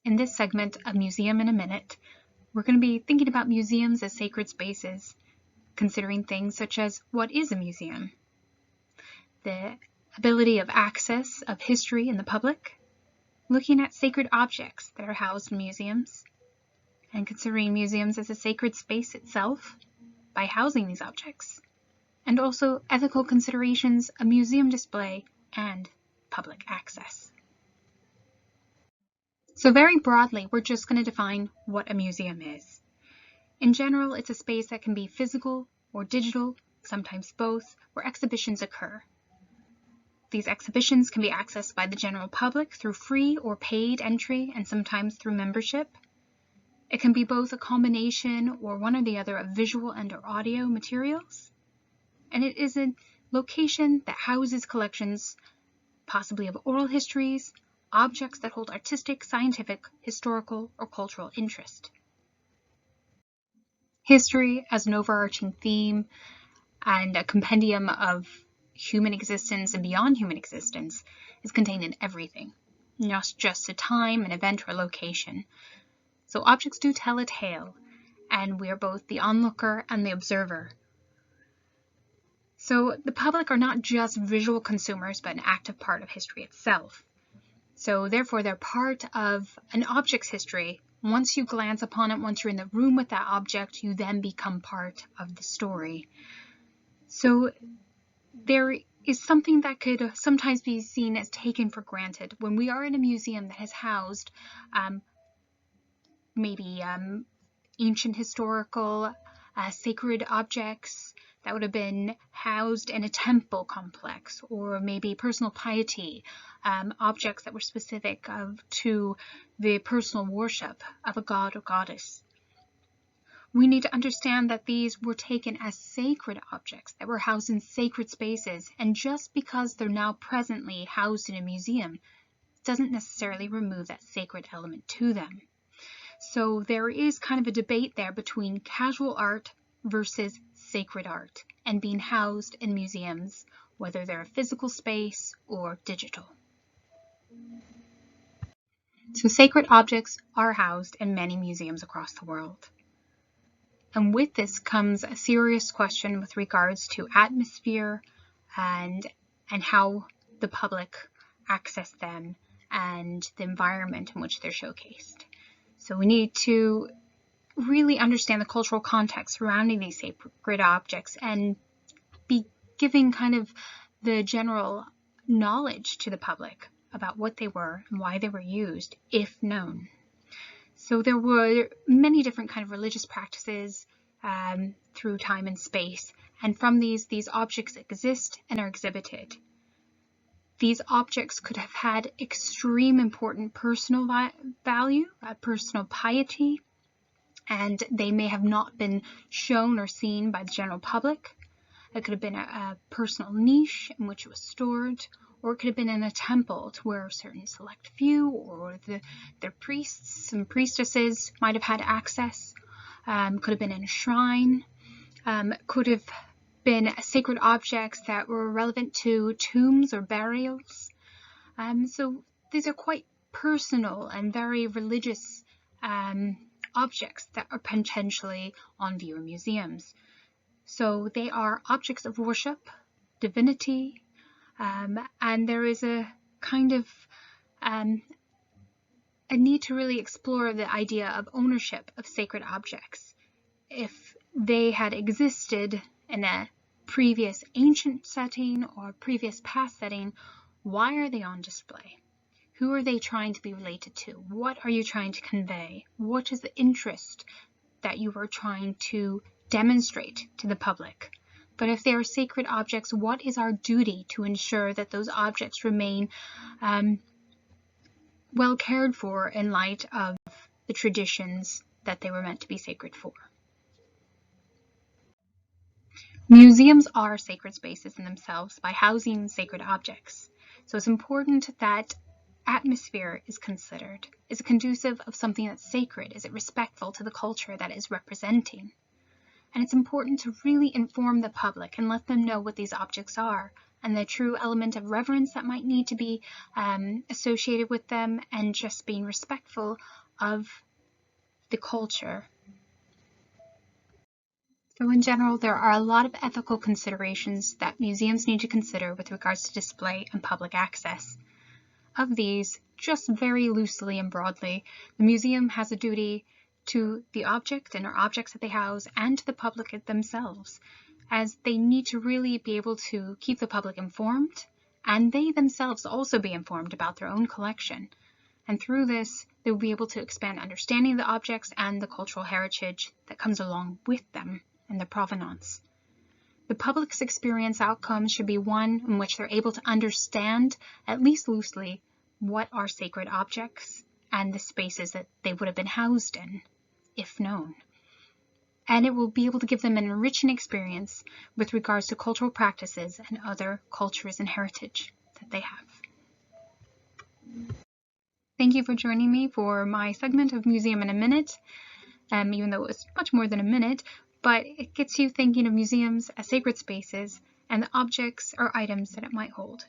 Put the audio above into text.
In this segment of Museum in a Minute, we're going to be thinking about museums as sacred spaces, considering things such as what is a museum, the ability of access of history in the public, looking at sacred objects that are housed in museums, and considering museums as a sacred space itself by housing these objects, and also ethical considerations of museum display and public access. So very broadly, we're just going to define what a museum is. In general, it's a space that can be physical or digital, sometimes both, where exhibitions occur. These exhibitions can be accessed by the general public through free or paid entry and sometimes through membership. It can be both a combination or one or the other of visual and or audio materials. And it is a location that houses collections, possibly of oral histories, objects that hold artistic, scientific, historical, or cultural interest. History as an overarching theme and a compendium of human existence and beyond human existence is contained in everything, not just a time, an event, or location. So objects do tell a tale, and we are both the onlooker and the observer. So the public are not just visual consumers, but an active part of history itself. So therefore, they're part of an object's history. Once you glance upon it, once you're in the room with that object, you then become part of the story. So there is something that could sometimes be seen as taken for granted when we are in a museum that has housed maybe ancient historical sacred objects that would have been housed in a temple complex, or maybe personal piety, objects that were specific to the personal worship of a god or goddess. We need to understand that these were taken as sacred objects that were housed in sacred spaces, and just because they're now presently housed in a museum doesn't necessarily remove that sacred element to them. So there is kind of a debate there between casual art versus sacred art and being housed in museums, whether they're a physical space or digital. So sacred objects are housed in many museums across the world. And with this comes a serious question with regards to atmosphere and how the public access them and the environment in which they're showcased. So we need to really understand the cultural context surrounding these sacred objects and be giving kind of the general knowledge to the public about what they were and why they were used, if known. So there were many different kind of religious practices through time and space, and from these objects exist and are exhibited. These objects could have had extreme important personal value, personal piety, and they may have not been shown or seen by the general public. It could have been a personal niche in which it was stored, or it could have been in a temple to where a certain select few or their priests and priestesses might have had access. Could have been in a shrine. Could have been sacred objects that were relevant to tombs or burials. So these are quite personal and very religious objects that are potentially on view in museums. So they are objects of worship, divinity, and there is a kind of a need to really explore the idea of ownership of sacred objects. If they had existed in a previous ancient setting or previous past setting, why are they on display? Who are they trying to be related to? What are you trying to convey? What is the interest that you are trying to demonstrate to the public? But if they are sacred objects, what is our duty to ensure that those objects remain well cared for in light of the traditions that they were meant to be sacred for? Museums are sacred spaces in themselves by housing sacred objects. So it's important that atmosphere is considered. Is it conducive of something that's sacred? Is it respectful to the culture that is representing? And it's important to really inform the public and let them know what these objects are and the true element of reverence that might need to be associated with them, and just being respectful of the culture. So in general, there are a lot of ethical considerations that museums need to consider with regards to display and public access. Of these, just very loosely and broadly, the museum has a duty to the object and or objects that they house and to the public themselves, as they need to really be able to keep the public informed, and they themselves also be informed about their own collection. And through this, they will be able to expand understanding of the objects and the cultural heritage that comes along with them and their provenance. The public's experience outcomes should be one in which they're able to understand, at least loosely, what are sacred objects and the spaces that they would have been housed in, if known. And it will be able to give them an enriching experience with regards to cultural practices and other cultures and heritage that they have. Thank you for joining me for my segment of Museum in a Minute, even though it was much more than a minute, but it gets you thinking of museums as sacred spaces and the objects or items that it might hold.